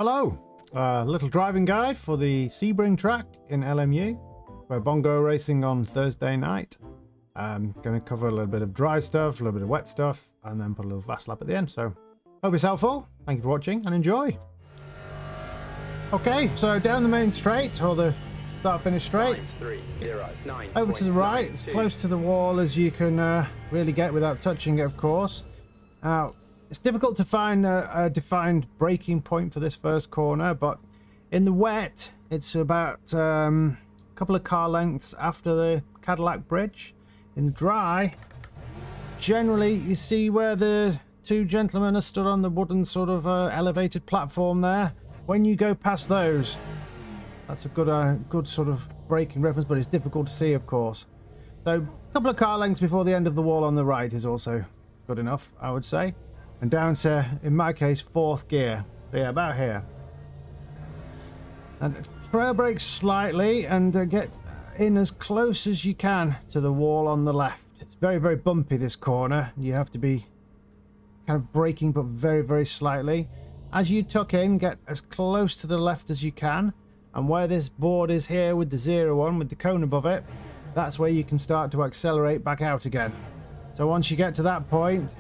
Hello, little driving guide for the Sebring track in LMU. We're bongo racing on Thursday night. I'm going to cover a little bit of dry stuff, a little bit of wet stuff, and then put a little fast lap at the end. So, hope it's helpful. Thank you for watching and enjoy. Okay, so down the main straight, or the start-finish straight. 930, over to the right, as close to the wall as you can really get without touching it, of course. Now, it's difficult to find a defined braking point for this first corner, but in the wet, it's about a couple of car lengths after the Cadillac bridge. In the dry, generally you see where the two gentlemen are stood on the wooden sort of elevated platform there. When you go past those, that's a good sort of braking reference, but it's difficult to see, of course. So a couple of car lengths before the end of the wall on the right is also good enough, I would say. And down to, in my case, 4th gear. So yeah, about here. And trail brake slightly and get in as close as you can to the wall on the left. It's very, very bumpy, this corner. You have to be kind of braking, but very, very slightly. As you tuck in, get as close to the left as you can. And where this board is here with the 0 on, with the cone above it, that's where you can start to accelerate back out again. So once you get to that point,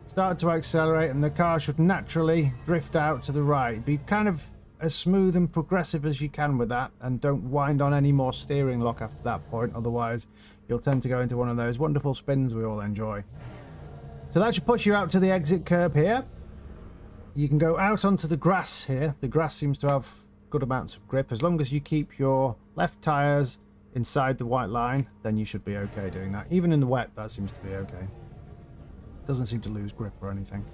start to accelerate and the car should naturally drift out to the right. Be kind of as smooth and progressive as you can with that, and don't wind on any more steering lock after that point, otherwise you'll tend to go into one of those wonderful spins we all enjoy. So that should push you out to the exit curb here. You can go out onto the grass here. The grass seems to have good amounts of grip. As long as you keep your left tyres inside the white line, then you should be okay doing that. Even in the wet, that seems to be okay. Doesn't seem to lose grip or anything.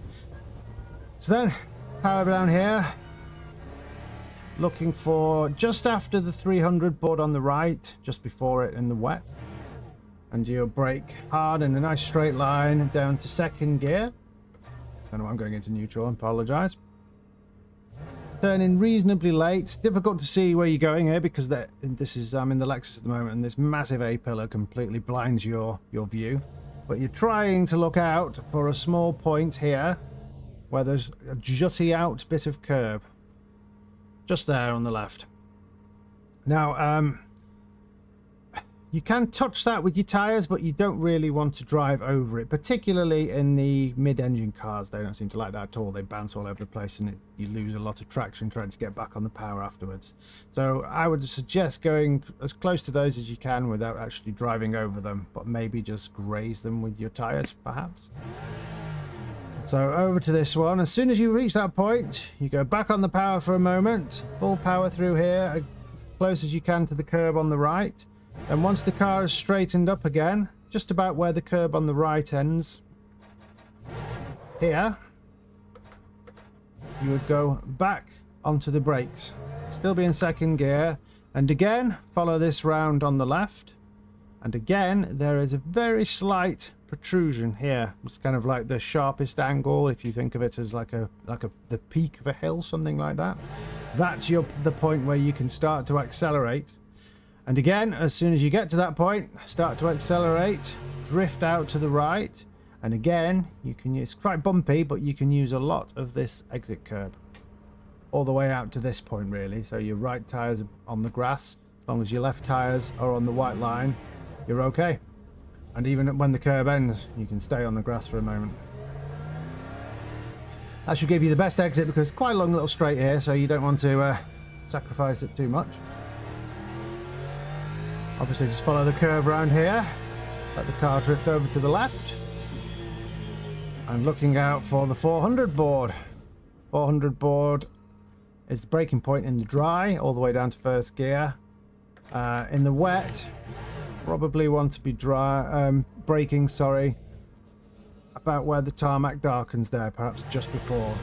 So then, power down here. Looking for just after the 300 board on the right, just before it in the wet. And you'll brake hard in a nice straight line down to 2nd gear. I don't know why I'm going into neutral, I apologise. Turning reasonably late. It's difficult to see where you're going here because I'm in the Lexus at the moment, and this massive A-pillar completely blinds your view. But you're trying to look out for a small point here where there's a jutty out bit of curb. Just there on the left. Now, you can touch that with your tyres, but you don't really want to drive over it, particularly in the mid-engine cars. They don't seem to like that at all. They bounce all over the place and you lose a lot of traction trying to get back on the power afterwards. So I would suggest going as close to those as you can without actually driving over them, but maybe just graze them with your tyres, perhaps. So over to this one. As soon as you reach that point, you go back on the power for a moment, full power through here, as close as you can to the curb on the right. And once the car is straightened up again, just about where the curb on the right ends, here, you would go back onto the brakes. Still be in 2nd gear, and again, follow this round on the left. And again, there is a very slight protrusion here. It's kind of like the sharpest angle, if you think of it as like the peak of a hill, something like that. That's the point where you can start to accelerate. And again, as soon as you get to that point, start to accelerate, drift out to the right. And again, it's quite bumpy, but you can use a lot of this exit curb. All the way out to this point, really. So your right tyres are on the grass. As long as your left tyres are on the white line, you're okay. And even when the curb ends, you can stay on the grass for a moment. That should give you the best exit because it's quite a long little straight here, so you don't want to sacrifice it too much. Obviously just follow the curve around here, let the car drift over to the left, and looking out for the 400 board. 400 board is the braking point in the dry, all the way down to 1st gear. In the wet, probably want to be braking, about where the tarmac darkens there, perhaps just before.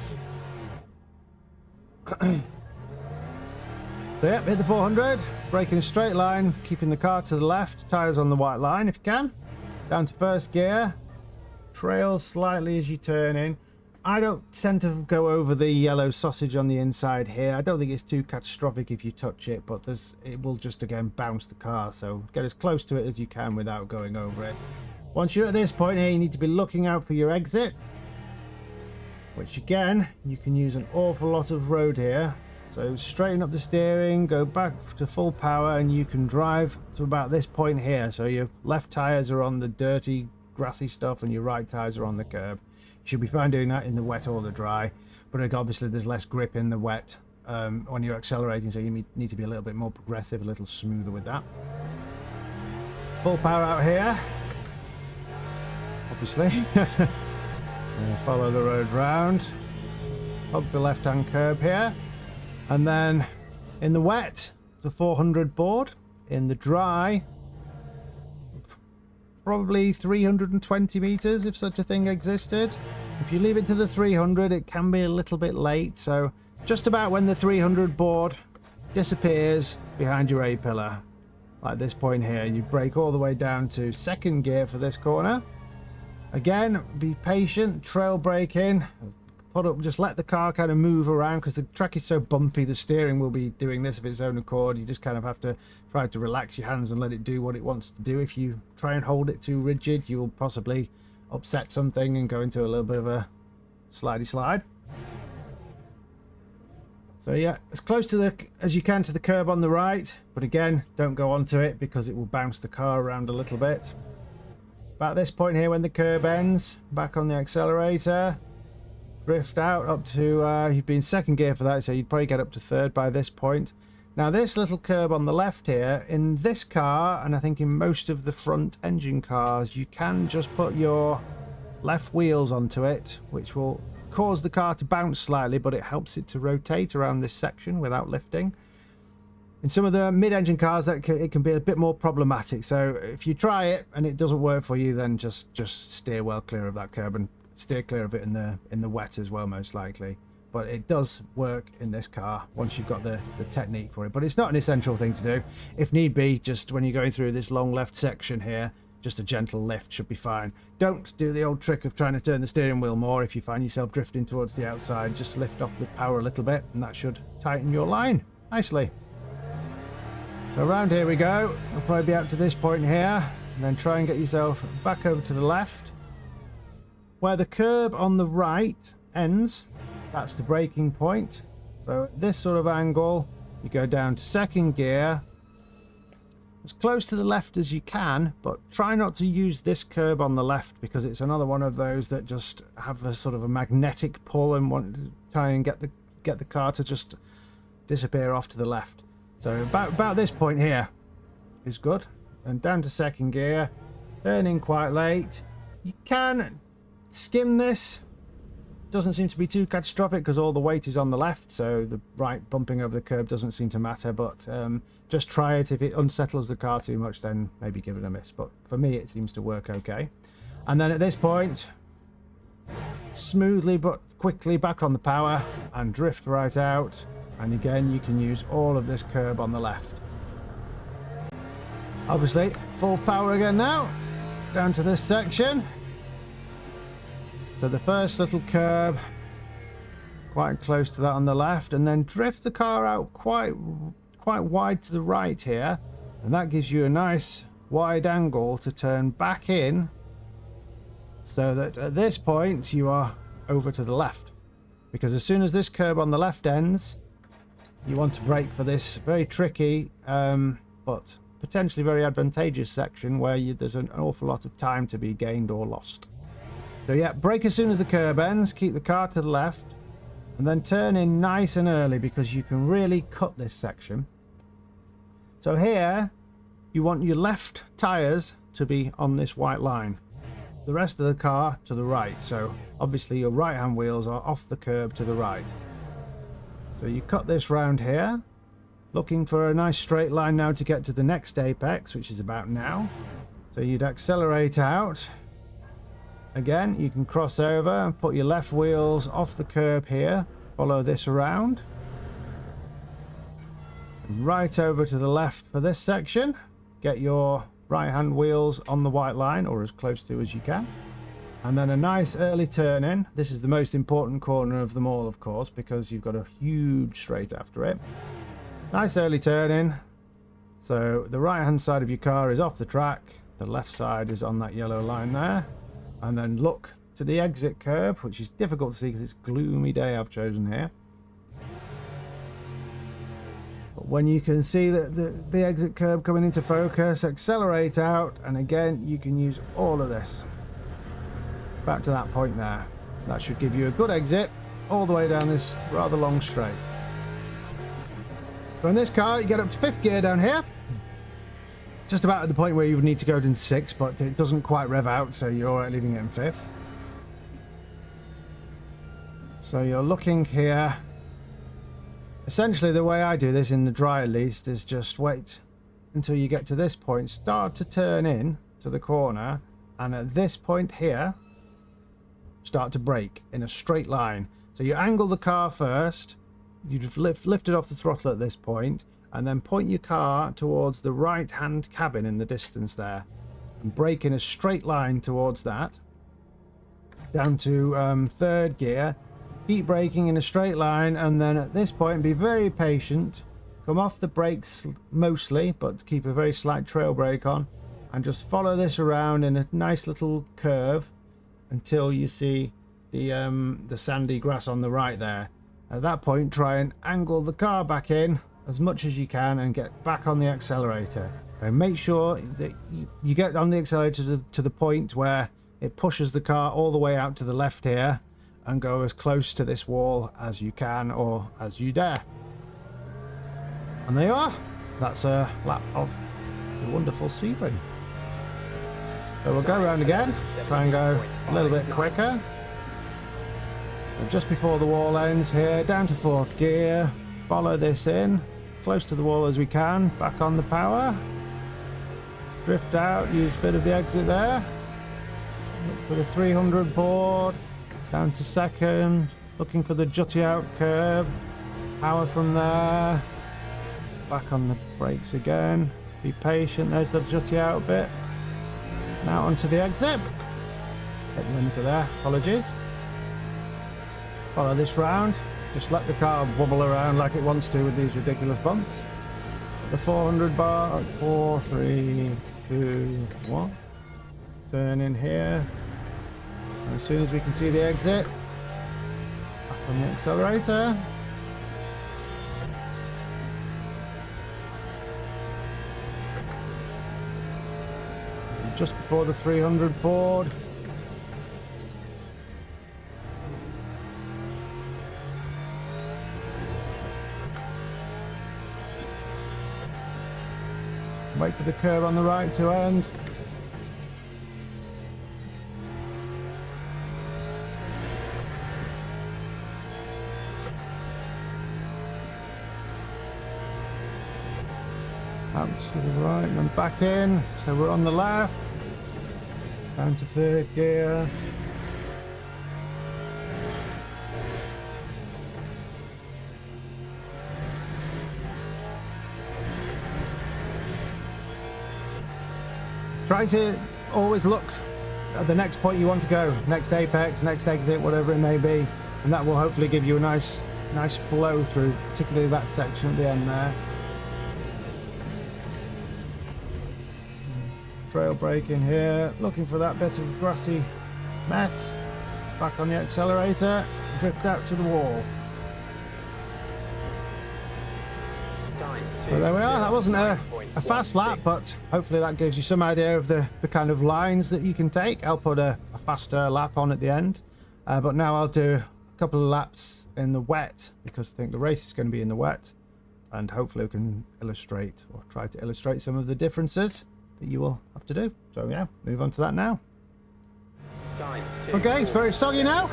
So yep, hit the 400, brake in a straight line, keeping the car to the left, tyres on the white line if you can. Down to 1st gear, trail slightly as you turn in. I don't tend to go over the yellow sausage on the inside here. I don't think it's too catastrophic if you touch it, but it will just again bounce the car, so get as close to it as you can without going over it. Once you're at this point here, you need to be looking out for your exit, which again, you can use an awful lot of road here So straighten up the steering, go back to full power, and you can drive to about this point here. So your left tyres are on the dirty, grassy stuff, and your right tyres are on the curb. You should be fine doing that in the wet or the dry, but obviously there's less grip in the wet when you're accelerating, so you need to be a little bit more progressive, a little smoother with that. Full power out here, obviously. Follow the road round, hug the left-hand curb here. And then in the wet, it's a 400 board. In the dry, probably 320 meters if such a thing existed. If you leave it to the 300, it can be a little bit late. So just about when the 300 board disappears behind your A-pillar, like this point here, you brake all the way down to second gear for this corner. Again, be patient, trail braking. Put up, just let the car kind of move around because the track is so bumpy. The steering will be doing this of its own accord. You just kind of have to try to relax your hands and let it do what it wants to do. If you try and hold it too rigid, you will possibly upset something and go into a little bit of a slidey slide. So yeah, as close to as you can to the curb on the right, but again, don't go onto it because it will bounce the car around a little bit. About this point here, when the curb ends, back on the accelerator. Drift out up to, you'd be in second gear for that, so you'd probably get up to third by this point. Now this little curb on the left here, in this car, and I think in most of the front engine cars, you can just put your left wheels onto it, which will cause the car to bounce slightly, but it helps it to rotate around this section without lifting. In some of the mid-engine cars, it can be a bit more problematic, so if you try it and it doesn't work for you, then just steer well clear of that curb and steer clear of it in the wet as well, most likely. But it does work in this car once you've got the technique for it. But it's not an essential thing to do. If need be, just when you're going through this long left section here, just a gentle lift should be fine. Don't do the old trick of trying to turn the steering wheel more. If you find yourself drifting towards the outside, just lift off the power a little bit, and that should tighten your line nicely. So around here we go. You'll probably be out to this point here, and then try and get yourself back over to the left. Where the curb on the right ends, that's the braking point. So at this sort of angle, you go down to second gear, as close to the left as you can, but try not to use this curb on the left because it's another one of those that just have a sort of a magnetic pull and want to try and get the car to just disappear off to the left. So about this point here is good. And down to second gear, turning quite late. You can skim this. Doesn't seem to be too catastrophic because all the weight is on the left, so the right bumping over the curb doesn't seem to matter, but just try it. If it unsettles the car too much, then maybe give it a miss, but for me it seems to work okay. And then at this point, smoothly but quickly back on the power and drift right out, and again you can use all of this curb on the left. Obviously full power again now, down to this section. So the first little curb, quite close to that on the left, and then drift the car out quite wide to the right here, and that gives you a nice wide angle to turn back in, so that at this point you are over to the left. Because as soon as this curb on the left ends, you want to brake for this very tricky but potentially very advantageous section where there's an awful lot of time to be gained or lost. So yeah, brake as soon as the curb ends, keep the car to the left, and then turn in nice and early because you can really cut this section. So here, you want your left tyres to be on this white line. The rest of the car to the right, so obviously your right-hand wheels are off the curb to the right. So you cut this round here, looking for a nice straight line now to get to the next apex, which is about now. So you'd accelerate out. Again, you can cross over and put your left wheels off the curb here. Follow this around. Right over to the left for this section. Get your right-hand wheels on the white line, or as close to as you can. And then a nice early turn in. This is the most important corner of them all, of course, because you've got a huge straight after it. Nice early turn in. So the right-hand side of your car is off the track. The left side is on that yellow line there. And then look to the exit curb, which is difficult to see because it's a gloomy day I've chosen here. When you can see that the exit curb coming into focus, accelerate out, and again you can use all of this back to that point there. That should give you a good exit all the way down this rather long straight. So in this car you get up to 5th gear down here, just about at the point where you would need to go into 6th, but it doesn't quite rev out, so you're alright leaving it in 5th. So you're looking here. Essentially the way I do this in the dry at least is just wait until you get to this point, start to turn in to the corner, and at this point here start to brake in a straight line. So you angle the car first, you've lifted off the throttle at this point, and then point your car towards the right hand cabin in the distance there and brake in a straight line towards that down to 3rd gear. Keep braking in a straight line, and then at this point be very patient, come off the brakes mostly, but keep a very slight trail brake on, and just follow this around in a nice little curve until you see the sandy grass on the right there. At that point try and angle the car back in as much as you can and get back on the accelerator, and make sure that you get on the accelerator to the point where it pushes the car all the way out to the left here, and go as close to this wall as you can or as you dare. And there you are. That's a lap of the wonderful Sebring. So we'll go around again, try and go a little bit quicker. And just before the wall ends here, down to 4th gear, follow this in, close to the wall as we can, back on the power. Drift out, use a bit of the exit there. Look for the 300 board. Down to 2nd, looking for the jutty out curb, power from there, back on the brakes again, be patient, there's the jutty out bit, now onto the exit, hit the limiter there, apologies, follow this round, just let the car wobble around like it wants to with these ridiculous bumps, the 400 bar, 4, 3, 2, 1, turn in here. As soon as we can see the exit, back on the accelerator. And just before the 300 board. Wait for the curve on the right to end. Out to the right and then back in, so we're on the left, down to 3rd gear, try to always look at the next point you want to go, next apex, next exit, whatever it may be, and that will hopefully give you a nice flow through, particularly that section at the end there. Trail brake in here, looking for that bit of grassy mess, back on the accelerator, drift out to the wall. So there we are, that wasn't a fast lap, but hopefully that gives you some idea of the kind of lines that you can take. I'll put a faster lap on at the end, but now I'll do a couple of laps in the wet, because I think the race is going to be in the wet, and hopefully we can illustrate, or try to illustrate, some of the differences that you will have to do. So yeah, move on to that now. Okay, it's very soggy now.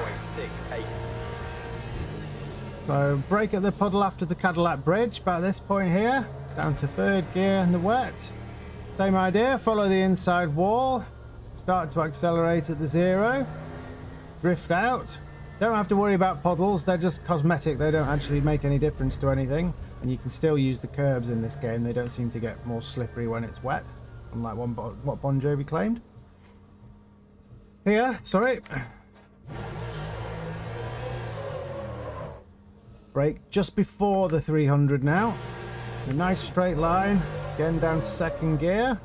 So brake at the puddle after the Cadillac bridge, about this point here, down to 3rd gear in the wet. Same idea, follow the inside wall, start to accelerate at the 0, drift out. Don't have to worry about puddles, they're just cosmetic, they don't actually make any difference to anything, and you can still use the curbs in this game. They don't seem to get more slippery when it's wet, unlike what Bon Jovi claimed. Here, sorry. Brake just before the 300 now. A nice straight line, again down to 2nd gear.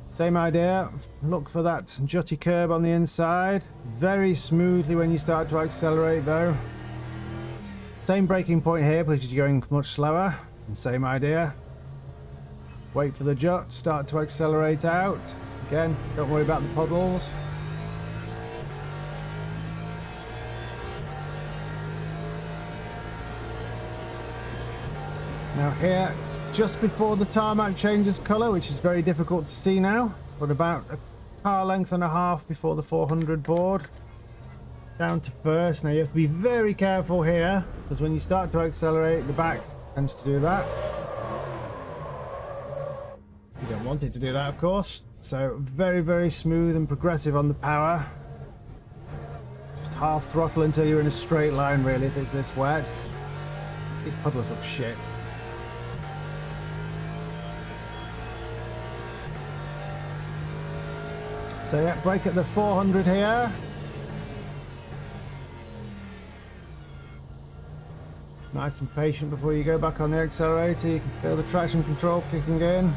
Same idea, look for that jutty curb on the inside. Very smoothly when you start to accelerate though. Same braking point here because you're going much slower. And same idea. Wait for the jut, start to accelerate out. Again, don't worry about the puddles. Now here, it's just before the tarmac changes colour, which is very difficult to see now, but about a car length and a half before the 400 board. Down to first. Now you have to be very careful here, because when you start to accelerate, the back tends to do that. You don't want it to do that, of course. So very, very smooth and progressive on the power. Just half throttle until you're in a straight line, really, if it's this wet. These puddles look shit. So yeah, brake at the 400 here. Nice and patient before you go back on the accelerator. You can feel the traction control kicking in.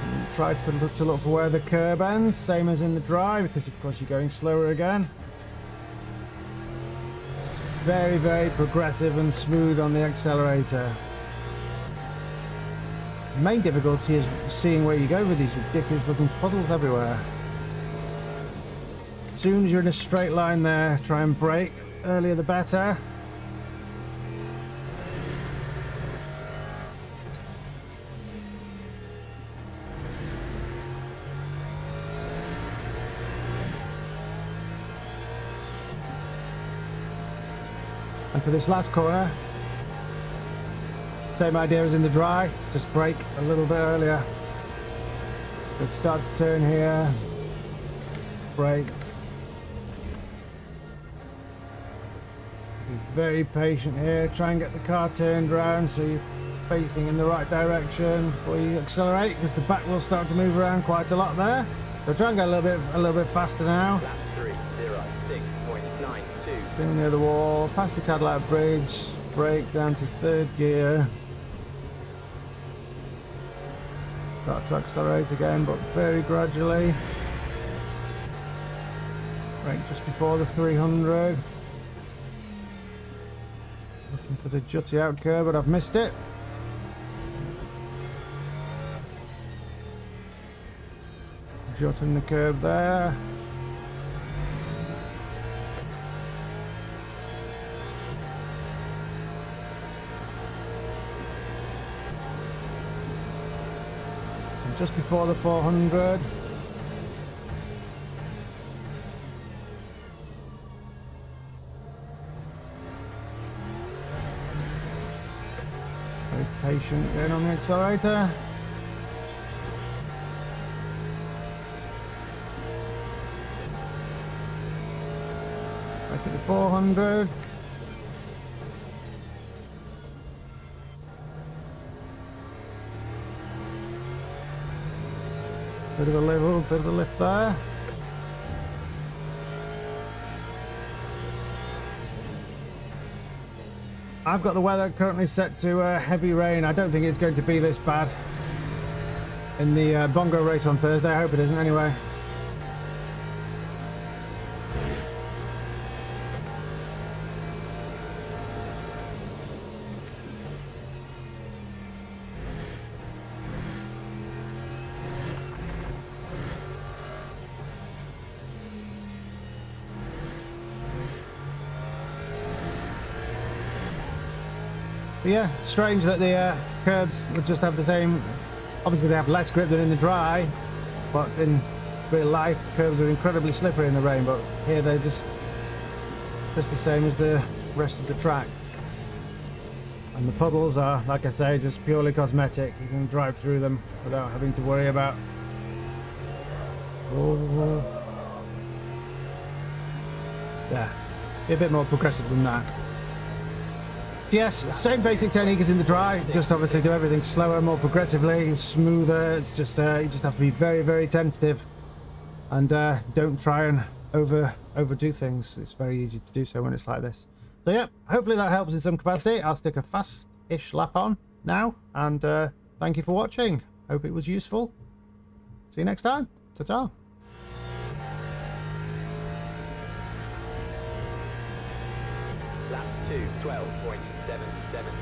And try to look for where the curb ends, same as in the dry, because of course you're going slower again. It's very, very progressive and smooth on the accelerator. The main difficulty is seeing where you go with these ridiculous looking puddles everywhere. As soon as you're in a straight line there, try and brake. Earlier the better. And for this last corner, same idea as in the dry, just brake a little bit earlier. So it starts to turn here, brake. Be very patient here, try and get the car turned around so you're facing in the right direction before you accelerate, because the back will start to move around quite a lot there. So try and go a little bit faster now. Lap 306.92. Still near the wall, past the Cadillac bridge, brake down to third gear. Start to accelerate again, but very gradually. Brake just before the 300. Looking for the jutty out curve, but I've missed it. Jutting the curve there. And just before the 400. Patient again on the accelerator. Back at the 400. Bit of a level, bit of a lift there. I've got the weather currently set to heavy rain. I don't think it's going to be this bad in the bongo race on Thursday. I hope it isn't anyway. But yeah, strange that the curbs would just have the same. Obviously they have less grip than in the dry, but in real life curbs are incredibly slippery in the rain, but here they're just the same as the rest of the track. And the puddles are, like I say, just purely cosmetic. You can drive through them without having to worry about. Oh. Yeah, be a bit more progressive than that. Yes, same basic technique as in the dry, just obviously do everything slower, more progressively, smoother. It's just you just have to be very, very tentative, and don't try and overdo things. It's very easy to do so when it's like this. So yeah, hopefully that helps in some capacity. I'll stick a fast-ish lap on now, and thank you for watching. Hope it was useful. See you next time. Ta-ta. 12.77.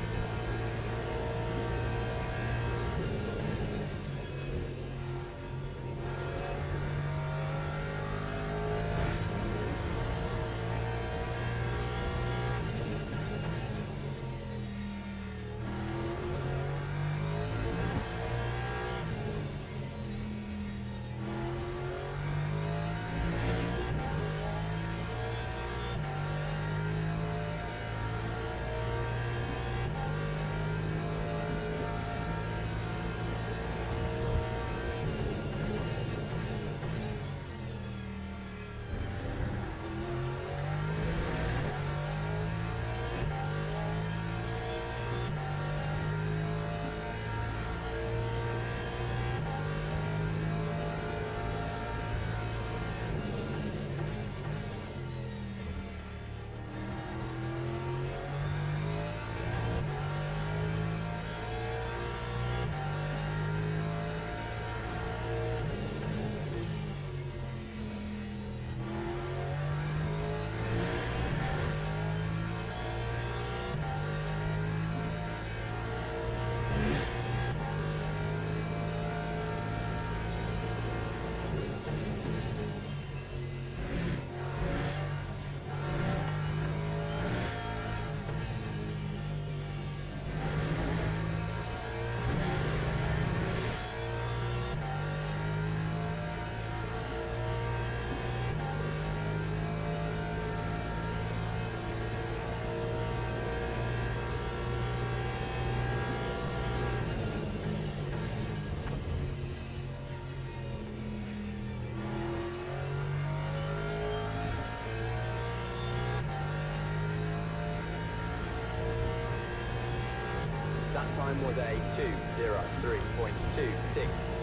That time was a 2:03.26.